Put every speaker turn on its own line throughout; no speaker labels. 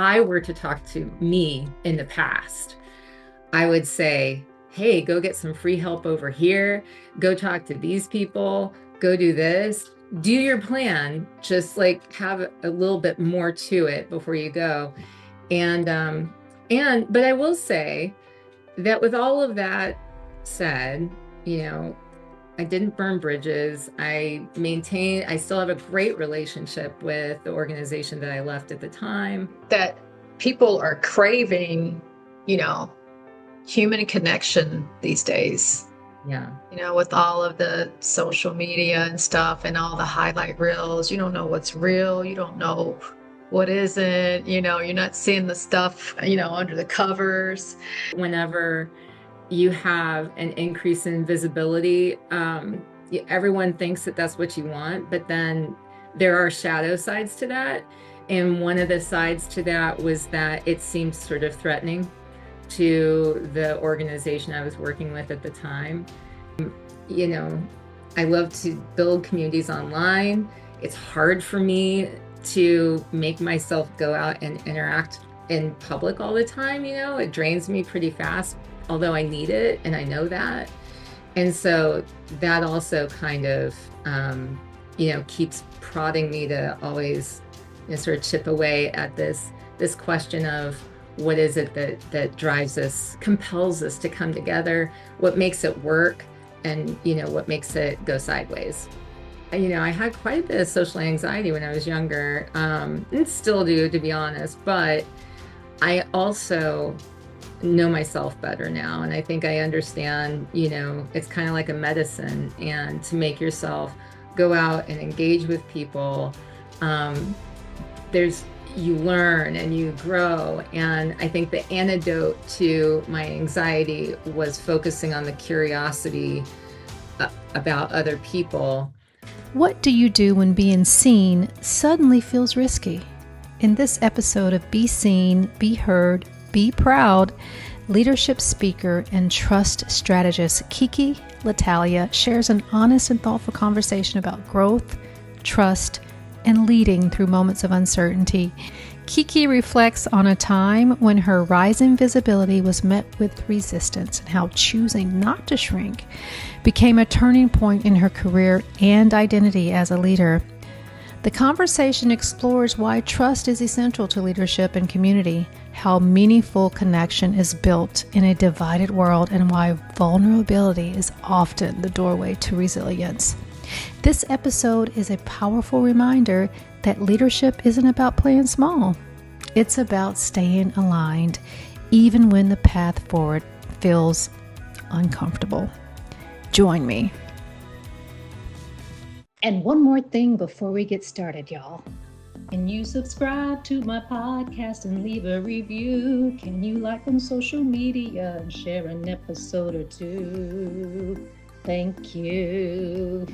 I were to talk to me in the past, I would say, hey, go get some free help over here, go talk to these people, go do this, do your plan, just like have a little bit more to it before you go. And but I will say that with all of that said, you know, I didn't burn bridges. I still have a great relationship with the organization that I left at the time.
That people are craving, you know, human connection these days,
Yeah.
with all of the social media and stuff and all the highlight reels. You don't know what's real. You don't know what isn't, you're not seeing the stuff, under the covers.
Whenever you have an increase in visibility, everyone thinks that that's what you want, but then there are shadow sides to that. And one of the sides to that was that it seemed sort of threatening to the organization I was working with at the time. You know, I love to build communities online. It's hard for me to make myself go out and interact in public all the time. It drains me pretty fast, although I need it and I know that. And so that also kind of, keeps prodding me to always, sort of chip away at this question of what is it that drives us, compels us to come together, what makes it work, and what makes it go sideways. I had quite a bit of social anxiety when I was younger, and still do, to be honest, but I also know myself better now, and I think I understand, it's kind of like a medicine, and to make yourself go out and engage with people, you learn and you grow. And I think the antidote to my anxiety was focusing on the curiosity about other people.
What do you do when being seen suddenly feels risky? In this episode of Be Seen, Be Heard, Be Proud, leadership speaker and trust strategist Kiki Litalia shares an honest and thoughtful conversation about growth, trust, and leading through moments of uncertainty. Kiki reflects on a time when her rising visibility was met with resistance and how choosing not to shrink became a turning point in her career and identity as a leader. The conversation explores why trust is essential to leadership and community, how meaningful connection is built in a divided world, and why vulnerability is often the doorway to resilience. This episode is a powerful reminder that leadership isn't about playing small. It's about staying aligned, even when the path forward feels uncomfortable. Join me. And one more thing before we get started, y'all. Can you subscribe to my podcast and leave a review? Can you like on social media and share an episode or two? Thank you.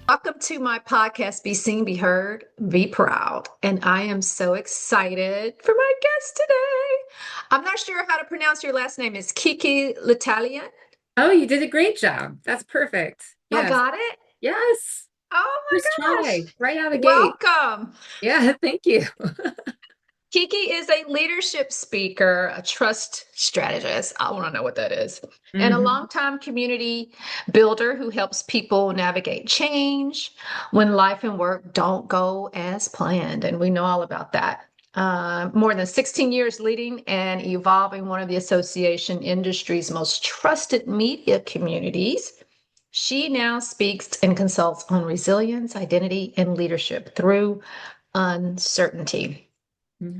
Welcome to my podcast, Be Seen, Be Heard, Be Proud. And I am so excited for my guest today. I'm not sure how to pronounce your last name. It's Kiki Litalia.
Oh, you did a great job. That's perfect.
I
Yes.
got it?
Yes.
Oh
First
my gosh.
try, right out of the gate.
Welcome.
Yeah, thank you.
Kiki is a leadership speaker, a trust strategist. I want to know what that is. And a longtime community builder who helps people navigate change when life and work don't go as planned. And we know all about that. More than 16 years leading and evolving one of the association industry's most trusted media communities. She now speaks and consults on resilience, identity, and leadership through uncertainty.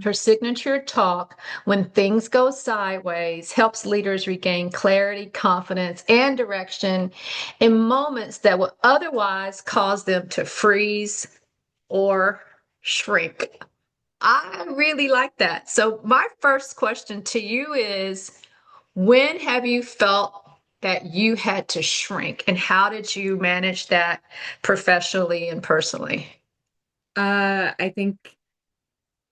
Her signature talk, When Things Go Sideways, helps leaders regain clarity, confidence, and direction in moments that would otherwise cause them to freeze or shrink. I really like that. So my first question to you is, when have you felt that you had to shrink, and how did you manage that professionally and personally?
I think,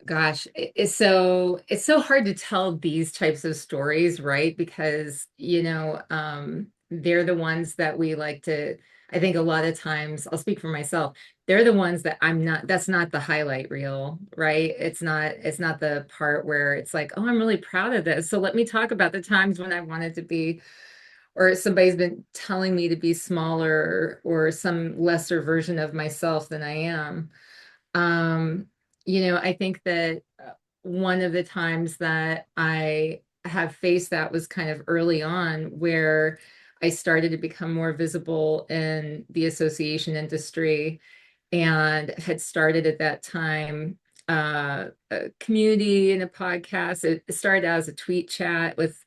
gosh, it's so hard to tell these types of stories, right? Because, they're the ones that we like to, I think a lot of times, I'll speak for myself, they're the ones that I'm not, that's not the highlight reel, right? It's not the part where it's like, oh, I'm really proud of this. So let me talk about the times when I wanted to be, or somebody's been telling me to be smaller or some lesser version of myself than I am. Um, I think that one of the times that I have faced that was kind of early on, where I started to become more visible in the association industry and had started at that time a community and a podcast. It started out as a tweet chat with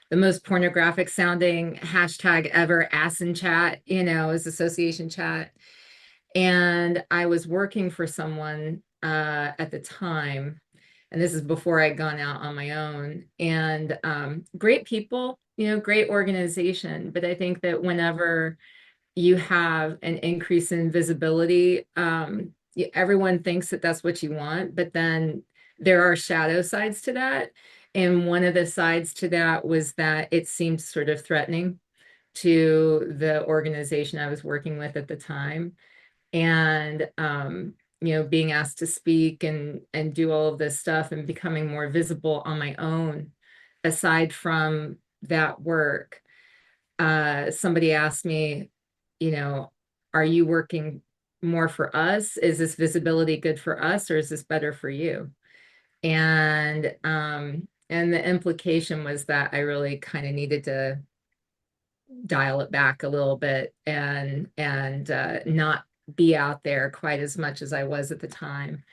the most pornographic sounding hashtag ever, Asin Chat, as association chat. And I was working for someone at the time, and this is before I'd gone out on my own. And great people, great organization. But I think that whenever you have an increase in visibility, everyone thinks that that's what you want, but then there are shadow sides to that. And one of the sides to that was that it seemed sort of threatening to the organization I was working with at the time. And being asked to speak and do all of this stuff and becoming more visible on my own aside from that work. Somebody asked me, you know are you working more for us? Is this visibility good for us, or is this better for you? And the implication was that I really kind of needed to dial it back a little bit and not be out there quite as much as I was at the time.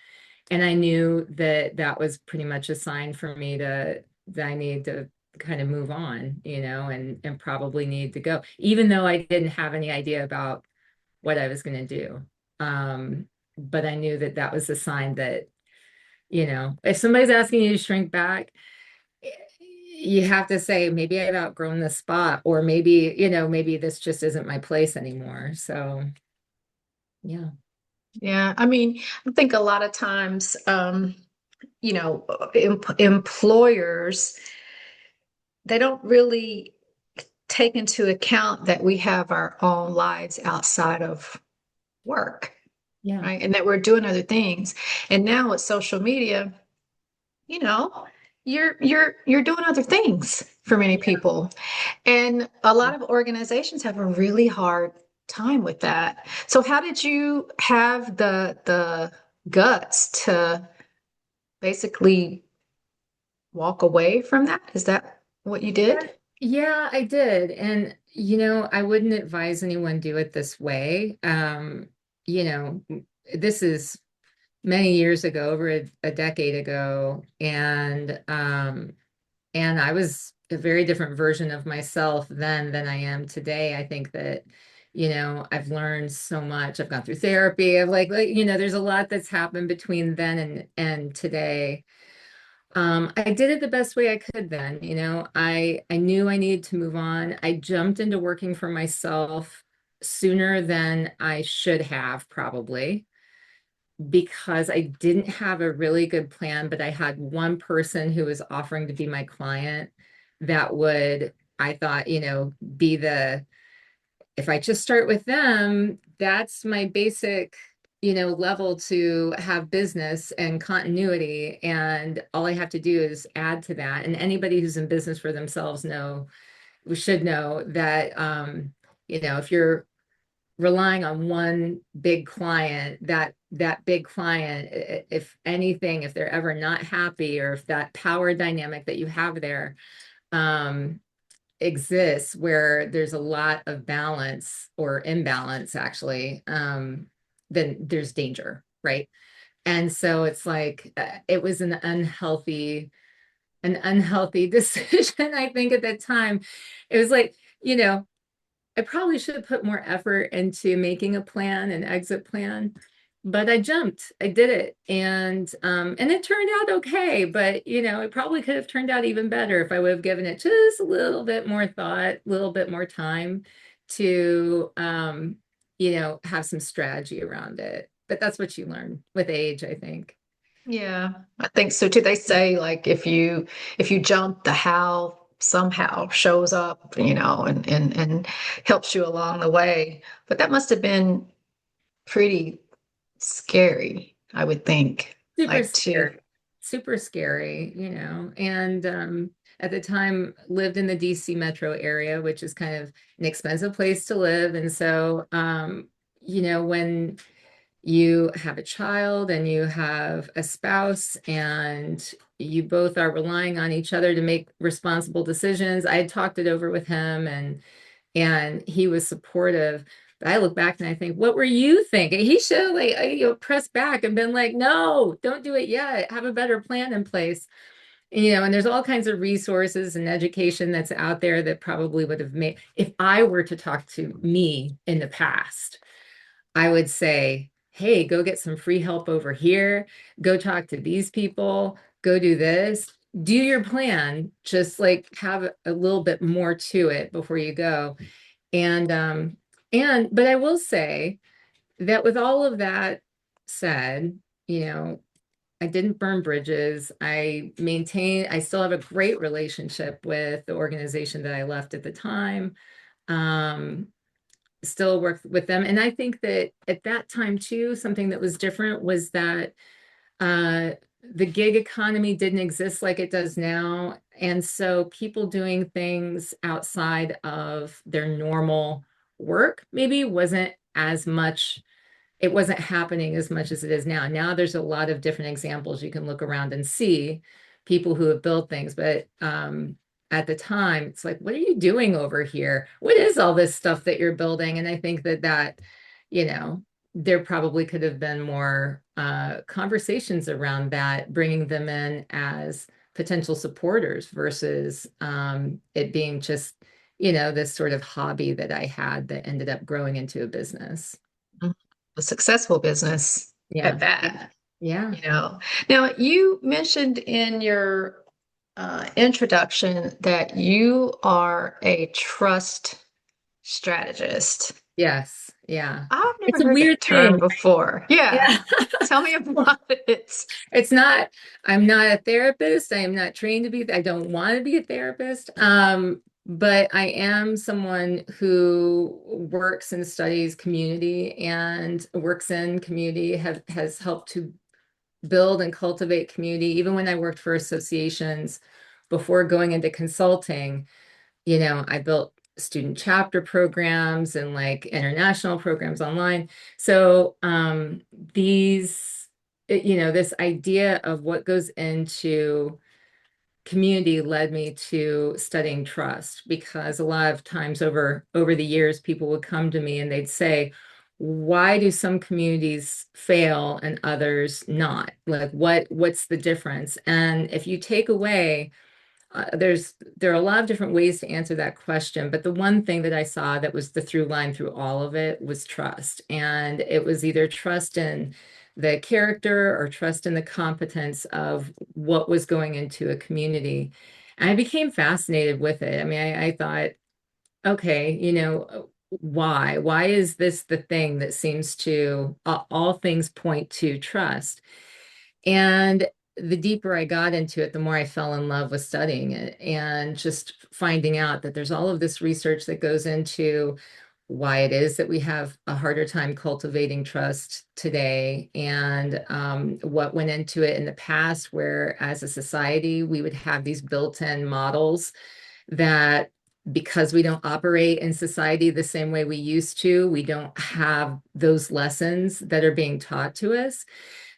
And I knew that that was pretty much a sign for me that I need to kind of move on, and probably need to go, even though I didn't have any idea about what I was going to do. But I knew that that was a sign that, if somebody's asking you to shrink back, you have to say, maybe I've outgrown this spot, or maybe this just isn't my place anymore. So, yeah.
Yeah, I mean, I think a lot of times, employers, they don't really take into account that we have our own lives outside of work,
Yeah.
right? And that we're doing other things. And now with social media, you know, you're doing other things for many people. And a lot of organizations have a really hard time with that. So how did you have the guts to basically walk away from that? Is that what you did?
Yeah, I did. And, I wouldn't advise anyone do it this way. You know, this is many years ago, over a decade ago. And I was a very different version of myself then than I am today. I think that, I've learned so much. I've gone through therapy. I've there's a lot that's happened between then and today. I did it the best way I could then. I knew I needed to move on. I jumped into working for myself sooner than I should have, probably, because I didn't have a really good plan, but I had one person who was offering to be my client that would, I thought, be if I just start with them, that's my basic, level to have business and continuity. And all I have to do is add to that. And anybody who's in business for themselves should know that, if you're relying on one big client, that big client, if anything, if they're ever not happy, or if that power dynamic that you have there exists, where there's a lot of balance or imbalance, actually, then there's danger, right? And so it's like, it was an unhealthy decision, I think, at that time. It was like, I probably should have put more effort into making a plan, an exit plan, but I jumped. I did it, and it turned out okay. But it probably could have turned out even better if I would have given it just a little bit more thought, a little bit more time to, have some strategy around it. But that's what you learn with age, I think.
Yeah, I think so too. They say like if you jump, the how somehow shows up, and helps you along the way. But that must have been pretty Scary, I would think.
Super
Like to,
scary, super scary, and at the time lived in the DC metro area, which is kind of an expensive place to live. And so, when you have a child and you have a spouse and you both are relying on each other to make responsible decisions. I had talked it over with him, and he was supportive. But I look back and I think, what were you thinking? He should have like pressed back and been like, no, don't do it yet. Have a better plan in place. And there's all kinds of resources and education that's out there that probably would have made, if I were to talk to me in the past, I would say, hey, go get some free help over here. Go talk to these people. Go do this. Do your plan. Just like have a little bit more to it before you go. But I will say that with all of that said, I didn't burn bridges. I still have a great relationship with the organization that I left at the time. Um, Still work with them. And I think that at that time too, something that was different was that uh, the gig economy didn't exist like it does now. And so people doing things outside of their normal work maybe wasn't as much, it wasn't happening as much as it is now. Now there's a lot of different examples you can look around and see people who have built things, but at the time, it's like, what are you doing over here? What is all this stuff that you're building? And I think that you know, there probably could have been more conversations around that, bringing them in as potential supporters versus it being just, this sort of hobby that I had that ended up growing into a business.
a successful business
Yeah.
at that.
Yeah.
You know, now you mentioned in your introduction that you are a trust strategist.
Yes. Yeah.
I've
It's
never
a
heard
weird
that term
thing.
before. Yeah.
Yeah.
Tell me about it.
It's not, I'm not a therapist. I am not trained to be, I don't want to be a therapist. But I am someone who works and studies community and works in community, has helped to build and cultivate community. Even when I worked for associations before going into consulting, I built student chapter programs and like international programs online. So this idea of what goes into community led me to studying trust, because a lot of times over the years people would come to me and they'd say, why do some communities fail and others not? Like what's the difference? And if you take away there are a lot of different ways to answer that question, but the one thing that I saw that was the through line through all of it was trust. And it was either trust in the character or trust in the competence of what was going into a community. And I became fascinated with it. I mean, I thought, okay, why? Why is this the thing that seems to, all things point to trust? And the deeper I got into it, the more I fell in love with studying it and just finding out that there's all of this research that goes into why it is that we have a harder time cultivating trust today, and what went into it in the past, where as a society, we would have these built-in models that because we don't operate in society the same way we used to, we don't have those lessons that are being taught to us.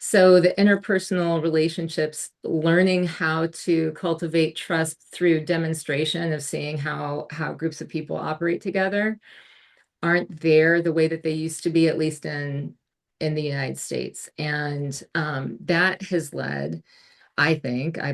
So the interpersonal relationships, learning how to cultivate trust through demonstration of seeing how groups of people operate together, aren't there the way that they used to be, at least in the United States. And that has led, I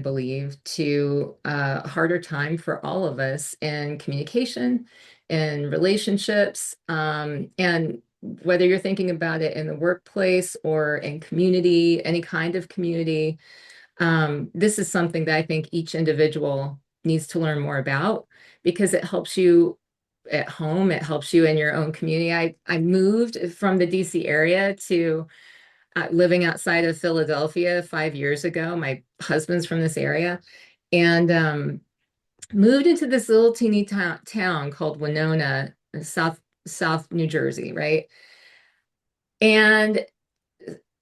believe, to a harder time for all of us in communication and relationships. And whether you're thinking about it in the workplace or in community, any kind of community, this is something that I think each individual needs to learn more about, because it helps you at home, it helps you in your own community. I moved from the DC area to living outside of Philadelphia 5 years ago. My husband's from this area, and moved into this little teeny town called Winona, South New Jersey, right? And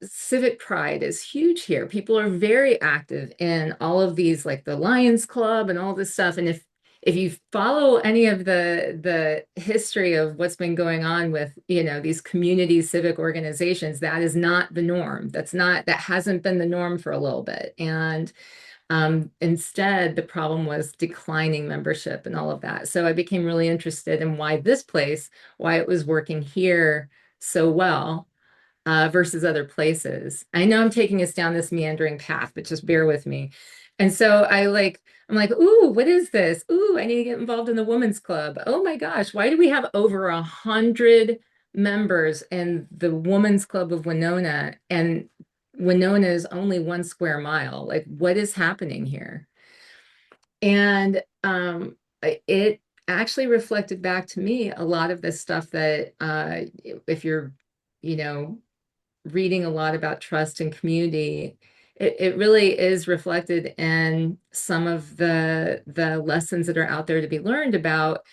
civic pride is huge here. People are very active in all of these, like the Lions Club and all this stuff. And if you follow any of the history of what's been going on with, these community civic organizations, that is not the norm. That hasn't been the norm for a little bit. And instead, the problem was declining membership and all of that. So I became really interested in why it was working here so well versus other places. I know I'm taking us down this meandering path, but just bear with me. And so I'm like, ooh, what is this? Ooh, I need to get involved in the women's club. Oh my gosh, why do we have over 100 members in the Women's Club of Winona? And Winona is only 1 square mile. Like, what is happening here? And it actually reflected back to me a lot of the stuff that if you're, you know, reading a lot about trust and community, it really is reflected in some of the lessons that are out there to be learned about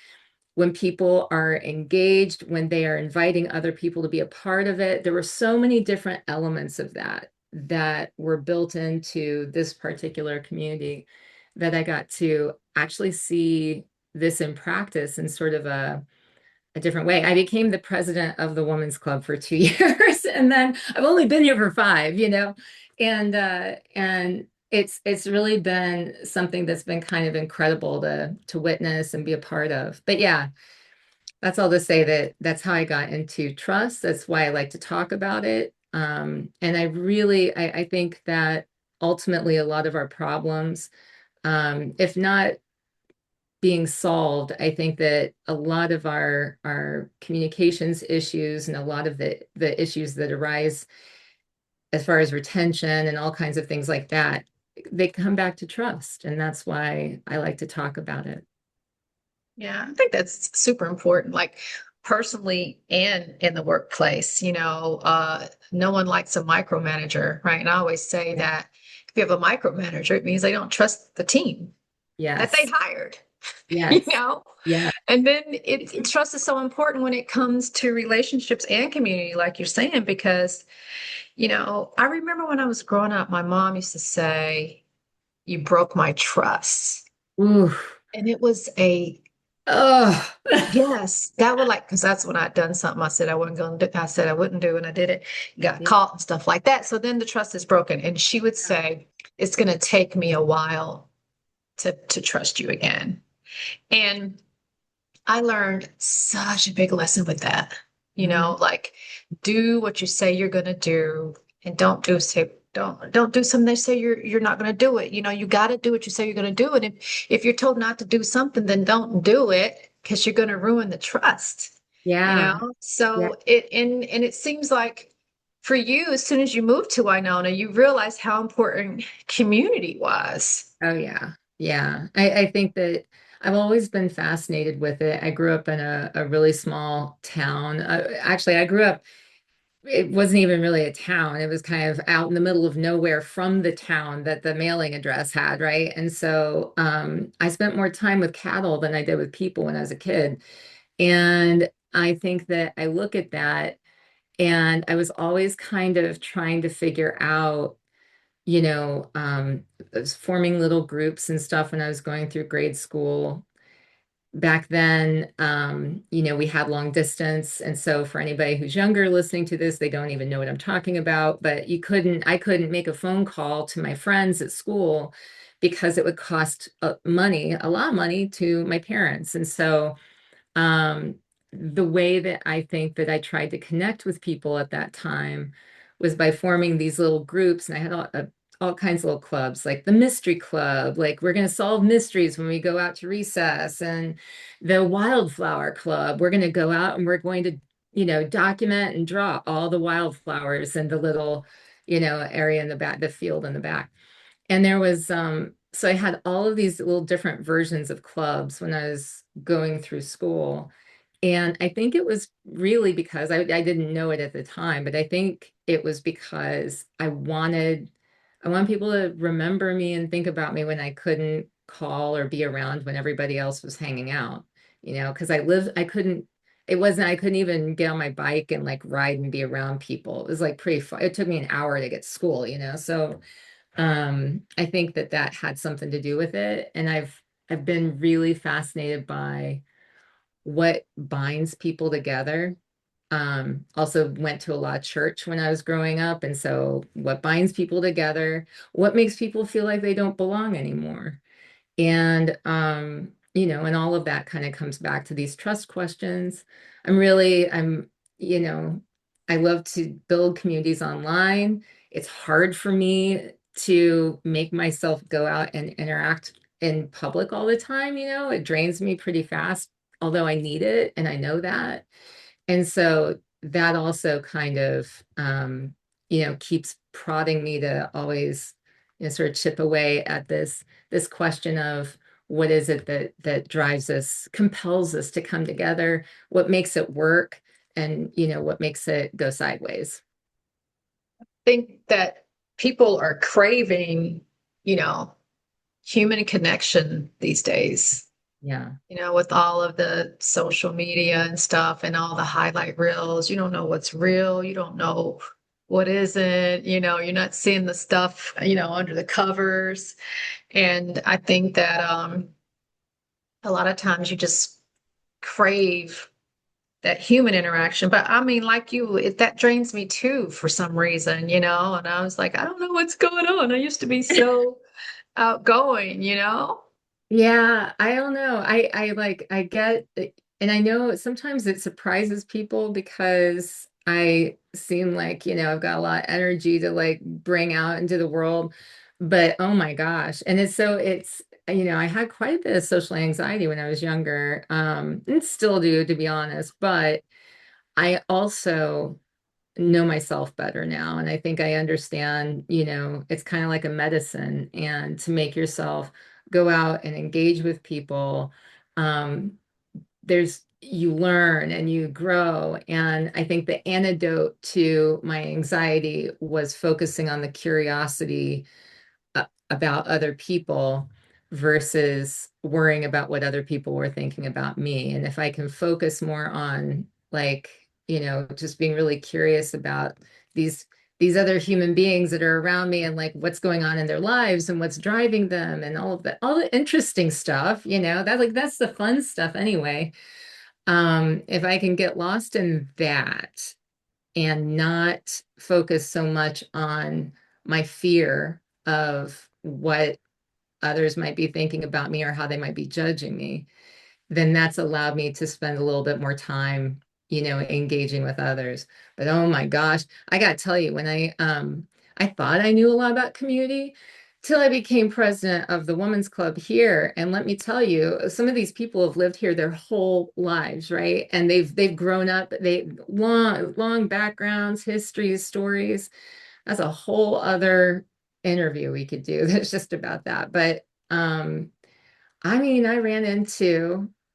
when people are engaged, when they are inviting other people to be a part of it. There were so many different elements of that were built into this particular community that I got to actually see this in practice in sort of a different way. I became the president of the Women's Club for 2 years, and then I've only been here for 5, and it's really been something that's been kind of incredible to witness and be a part of. But yeah, that's all to say that that's how I got into trust. That's why I like to talk about it. And I think that ultimately a lot of our problems, if not being solved, I think that a lot of our communications issues and a lot of the issues that arise as far as retention and all kinds of things like that, they come back to trust. And that's why I like to talk about it.
Yeah, I think that's super important, like personally and in the workplace. No one likes a micromanager, right? And I always say that if you have a micromanager, it means they don't trust the team that they
Yes.
hired, you
Yes.
know?
Yeah.
And then trust is so important when it comes to relationships and community, like you're saying, because, I remember when I was growing up, my mom used to say, "You broke my trust."
Ooh.
And it was a
Oh.
yes, that would like because that's when I'd done something I said I wasn't going to do. I said I wouldn't do, and I did it, got
Yeah.
caught and stuff like that. So then the trust is broken, and she would say, "It's going to take me a while to trust you again." And I learned such a big lesson with that.
Mhm.
Like do what you say you're going to do, and don't do something they say you're not going to do it. You got to do what you say you're going to do, and if you're told not to do something, then don't do it because you're going to ruin the trust.
Yeah. Yeah.
So and it seems like for you, as soon as you moved to Winona, you realized how important community was.
Oh yeah. Yeah. I think that I've always been fascinated with it. I grew up in a really small town. Actually, I grew up, it wasn't even really a town. It was kind of out in the middle of nowhere from the town that the mailing address had, right? And so I spent more time with cattle than I did with people when I was a kid. And I think that I look at that and I was always kind of trying to figure out, I was forming little groups and stuff when I was going through grade school. Back then, we had long distance. And so for anybody who's younger listening to this, they don't even know what I'm talking about. But I couldn't make a phone call to my friends at school because it would cost money, a lot of money to my parents. And so um, the way that I think that I tried to connect with people at that time was by forming these little groups. And I had all kinds of little clubs, like the mystery club, like we're going to solve mysteries when we go out to recess, and the wildflower club, we're going to go out and we're going to, document and draw all the wildflowers in the little, area in the back, the field in the back. And there was, so I had all of these little different versions of clubs when I was going through school. And I think it was really because I didn't know it at the time, but I think it was because I want people to remember me and think about me when I couldn't call or be around when everybody else was hanging out, because I couldn't, it wasn't, I couldn't even get on my bike and like ride and be around people. It was like pretty fun. It took me an hour to get to school, you know? So I think that that had something to do with it. And I've been really fascinated by what binds people together. Also went to a lot of church when I was growing up. And so what binds people together, what makes people feel like they don't belong anymore. And you know, and all of that kind of comes back to these trust questions. I'm, you know, I love to build communities online. It's hard for me to make myself go out and interact in public all the time, you know, it drains me pretty fast, although I need it and I know that. And so that also kind of, you know, keeps prodding me to always, you know, sort of chip away at this question of what is it that drives us, compels us to come together, what makes it work, and you know, what makes it go sideways.
Think that people are craving, you know, human connection these days.
Yeah.
You know, with all of the social media and stuff and all the highlight reels, you don't know what's real. You don't know what isn't, you know, you're not seeing the stuff, you know, under the covers. And I think that a lot of times you just crave that human interaction. But I mean, like you, that drains me too for some reason, you know, and I was like, I don't know what's going on. I used to be so outgoing, you know?
Yeah, I don't know. I like I get and I know sometimes it surprises people because I seem like, you know, I've got a lot of energy to like bring out into the world. But oh my gosh. And it's you know, I had quite a bit of social anxiety when I was younger. And still do, to be honest, but I also know myself better now. And I think I understand, you know, it's kind of like a medicine. And to make yourself go out and engage with people, you learn and you grow. And I think the antidote to my anxiety was focusing on the curiosity about other people versus worrying about what other people were thinking about me. And if I can focus more on like, you know, just being really curious about these these other human beings that are around me and like what's going on in their lives and what's driving them and all of that, all the interesting stuff, you know, that like that's the fun stuff anyway. If I can get lost in that and not focus so much on my fear of what others might be thinking about me or how they might be judging me, then that's allowed me to spend a little bit more time, you know, engaging with others. But oh my gosh, I got to tell you, when I thought I knew a lot about community till I became president of the women's club here. And let me tell you, some of these people have lived here their whole lives, right? And they've grown up, they long backgrounds, histories, stories. That's a whole other interview we could do that's just about that. But I mean,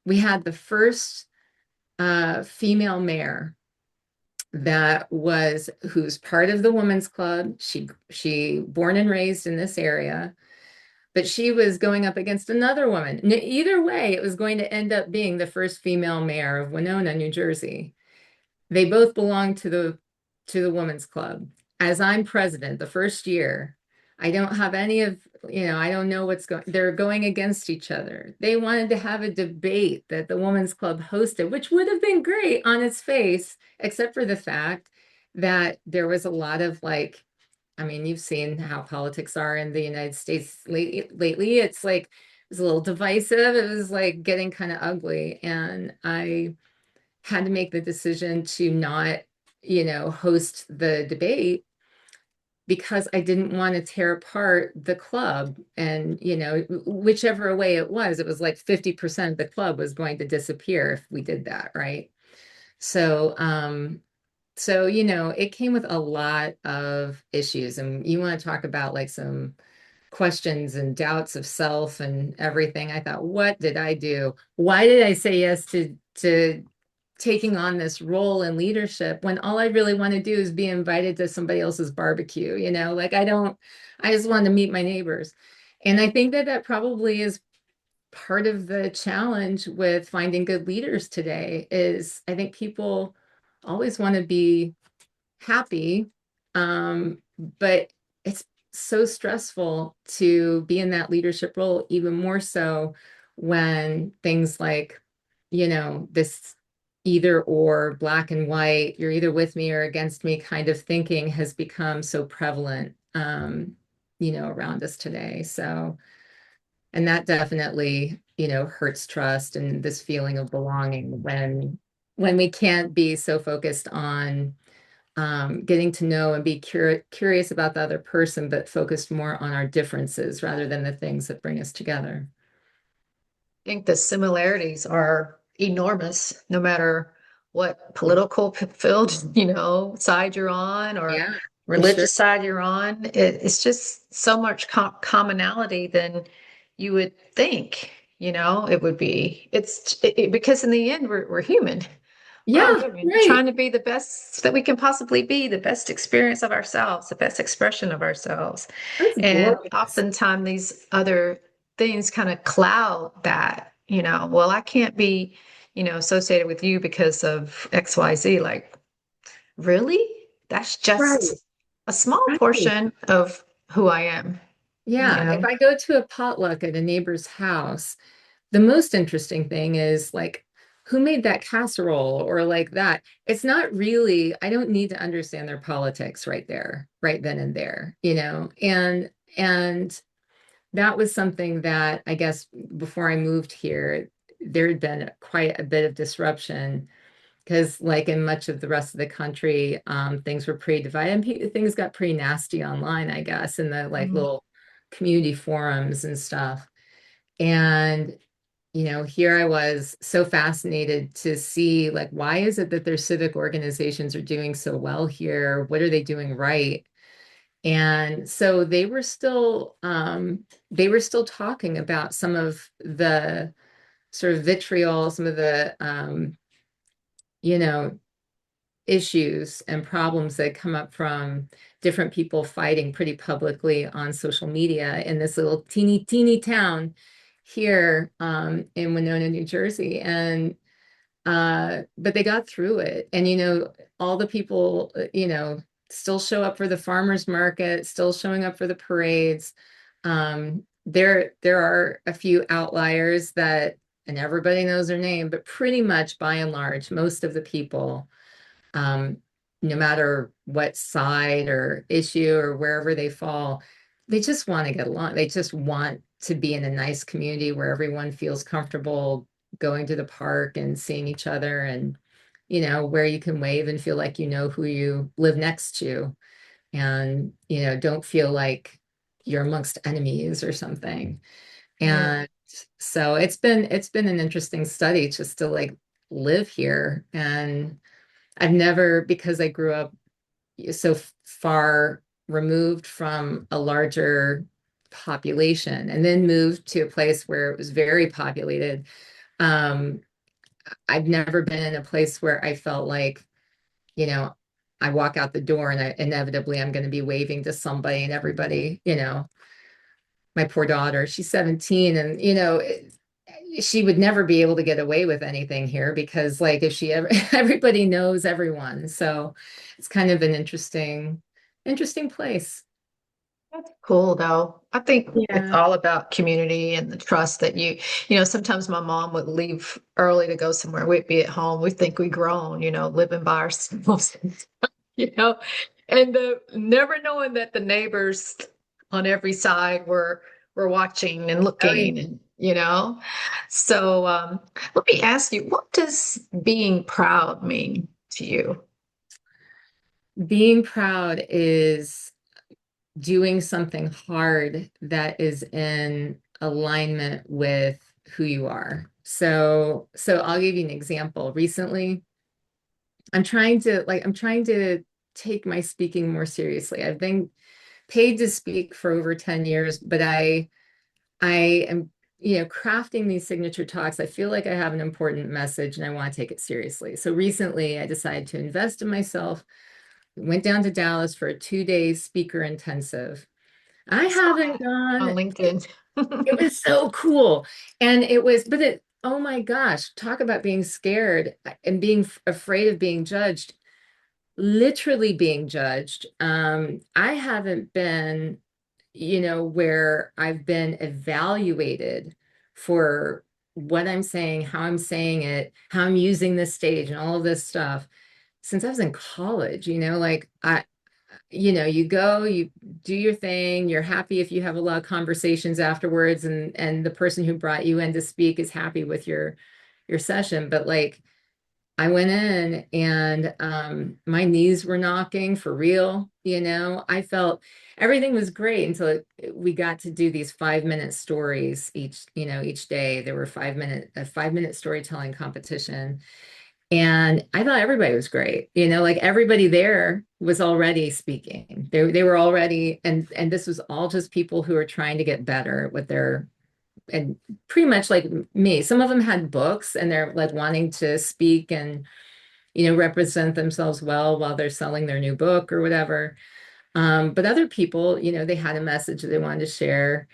we had the first female mayor that was who's part of the women's club. She born and raised in this area, but she was going up against another woman. Either way, it was going to end up being the first female mayor of Winona, New Jersey. They both belong to the women's club. As I'm president, the first year, I don't have any of, you know, I don't know what's going, they're going against each other. They wanted to have a debate that the women's club hosted, which would have been great on its face, except for the fact that there was a lot of like, I mean, you've seen how politics are in the United States lately. It's like, it was a little divisive. It was like getting kind of ugly. And I had to make the decision to not, you know, host the debate because I didn't want to tear apart the club. And, you know, whichever way it was like 50% of the club was going to disappear if we did that, right? So, so, you know, it came with a lot of issues. And you want to talk about like some questions and doubts of self and everything. I thought, what did I do? Why did I say yes to taking on this role in leadership when all I really want to do is be invited to somebody else's barbecue, you know, like I just want to meet my neighbors. And I think that that probably is part of the challenge with finding good leaders today is I think people always want to be happy, but it's so stressful to be in that leadership role, even more so when things like, this either or black and white, you're either with me or against me kind of thinking has become so prevalent, around us today. So, and that definitely, hurts trust and this feeling of belonging when we can't be so focused on getting to know and be curious about the other person, but focused more on our differences rather than the things that bring us together.
Think the similarities are enormous, no matter what political field, side you're on or
Yeah, for sure.
religious side you're on. It's just so much commonality than you would think, it would be. Because in the end, we're human. We're all
Yeah,
human,
right.
trying to be the best that we can possibly be, the best experience of ourselves, the best expression of ourselves.
That's
And
gorgeous.
oftentimes these other things kind of cloud that, well, I can't be, associated with you because of XYZ. Like, really? That's
Right,
just a small
right.
portion of who I am,
Yeah, if I go to a potluck at a neighbor's house, the most interesting thing is like, who made that casserole or like that? It's not really, I don't need to understand their politics right there, right then and there, and that was something that I guess before I moved here, there had been quite a bit of disruption because, like in much of the rest of the country, things were pretty divided and things got pretty nasty online, I guess, in the like
Mhm.
little community forums and stuff. And here I was so fascinated to see like, why is it that their civic organizations are doing so well here? What are they doing right? And so they were still talking about some of the sort of vitriol, some of the you know, issues and problems that come up from different people fighting pretty publicly on social media in this little teeny town here in Winona, New Jersey. And but they got through it. And all the people, still show up for the farmers market, still showing up for the parades. There are a few outliers that, and everybody knows their name, but pretty much by and large, most of the people, um, no matter what side or issue or wherever they fall, they just want to get along. They just want to be in a nice community where everyone feels comfortable going to the park and seeing each other, and where you can wave and feel like who you live next to, and don't feel like you're amongst enemies or something.
Yeah.
And so it's been an interesting study just to like live here. And I've never, because I grew up so far removed from a larger population and then moved to a place where it was very populated. Um, I've never been in a place where I felt like, you know, I walk out the door and inevitably I'm going to be waving to somebody and everybody, my poor daughter, she's 17, and she would never be able to get away with anything here because like if she ever everybody knows everyone. So it's kind of an interesting place.
That's cool, though. I think it's
Yeah.
all about community and the trust that sometimes my mom would leave early to go somewhere. We'd be at home. We think we grown, living by ourselves, you know, and never knowing that the neighbors on every side were watching and
Oh, yeah.
looking, and So let me ask you, what does being proud mean to you?
Being proud is doing something hard that is in alignment with who you are. So I'll give you an example. Recently, I'm trying to take my speaking more seriously. I've been paid to speak for over 10 years, but I am, crafting these signature talks. I feel like I have an important message and I want to take it seriously. So recently I decided to invest in myself, went down to Dallas for a 2 day speaker intensive. I
Saw
haven't
that on
gone.
LinkedIn.
It was so cool. And it was, but it, oh my gosh, talk about being scared and being afraid of being judged, literally being judged. I haven't been, where I've been evaluated for what I'm saying, how I'm saying it, how I'm using this stage and all of this stuff since I was in college, like you go, you do your thing, you're happy if you have a lot of conversations afterwards and the person who brought you in to speak is happy with your session. But like I went in and my knees were knocking for real, I felt everything was great until we got to do these 5-minute stories each day. There were a 5-minute storytelling competition. And I thought everybody was great. Like everybody there was already speaking. They were already, and this was all just people who are trying to get better with their, and pretty much like me. Some of them had books and they're like wanting to speak and, represent themselves well while they're selling their new book or whatever. But other people, they had a message that they wanted to share.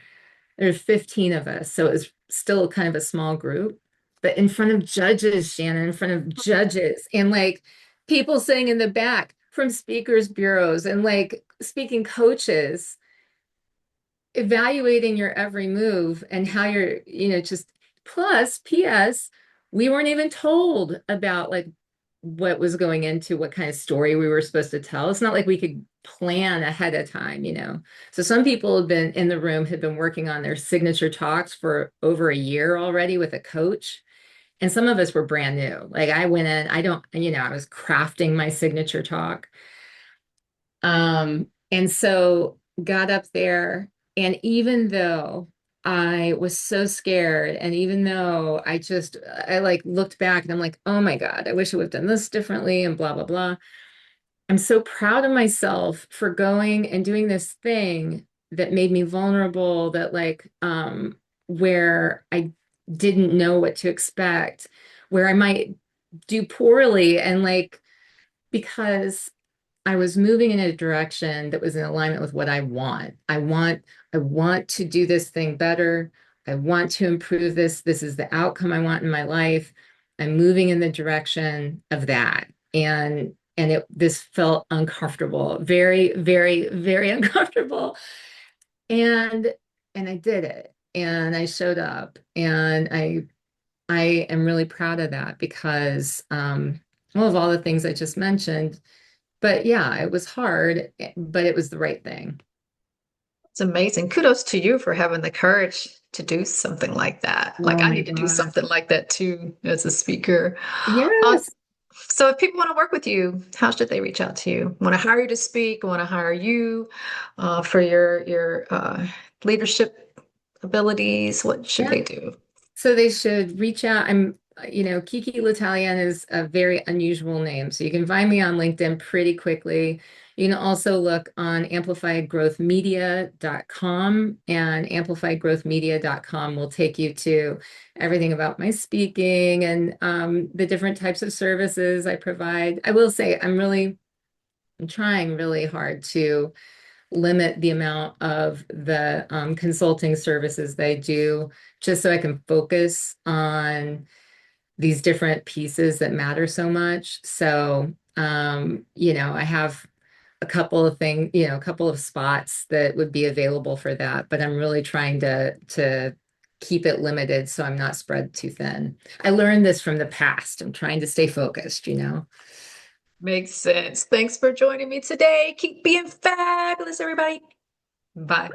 There's 15 of us, so it was still kind of a small group, but in front of judges, Shannon, in front of judges, and like people sitting in the back from speakers bureaus and like speaking coaches, evaluating your every move and how you're, just plus, P.S., we weren't even told about like what was going into what kind of story we were supposed to tell. It's not like we could plan ahead of time. So some people had been in the room, had been working on their signature talks for over a year already with a coach. And some of us were brand new. Like I went in, I was crafting my signature talk. And so got up there, and even though I was so scared, and even though I like looked back and I'm like, oh my God, I wish I would have done this differently and blah, blah, blah. I'm so proud of myself for going and doing this thing that made me vulnerable, that like where I didn't know what to expect, where I might do poorly, and like because I was moving in a direction that was in alignment with what I want. I want to do this thing better. I want to improve this. This is the outcome I want in my life. I'm moving in the direction of that. And this felt uncomfortable, very, very, very uncomfortable. And and I did it. And I showed up. And I am really proud of that because all of all the things I just mentioned, but yeah, it was hard, but it was the right thing.
It's amazing. Kudos to you for having the courage to do something like that. Like
Oh
I
my
need to do
gosh.
something like that too as a speaker. Uh,
Yes.
so if people want to work with you, how should they reach out to you? Want to hire you to speak? Want to hire you for your leadership abilities? What should
Yeah.
they do?
So they should reach out. Kiki Litalia is a very unusual name. So you can find me on LinkedIn pretty quickly. You can also look on amplifiedgrowthmedia.com, and amplifiedgrowthmedia.com will take you to everything about my speaking and the different types of services I provide. I will say I'm trying really hard to limit the amount of the consulting services they do, just so I can focus on these different pieces that matter so much. So, I have a couple of things, a couple of spots that would be available for that, but I'm really trying to keep it limited so I'm not spread too thin. I learned this from the past. I'm trying to stay focused.
Makes sense. Thanks for joining me today. Keep being fabulous, everybody. Bye.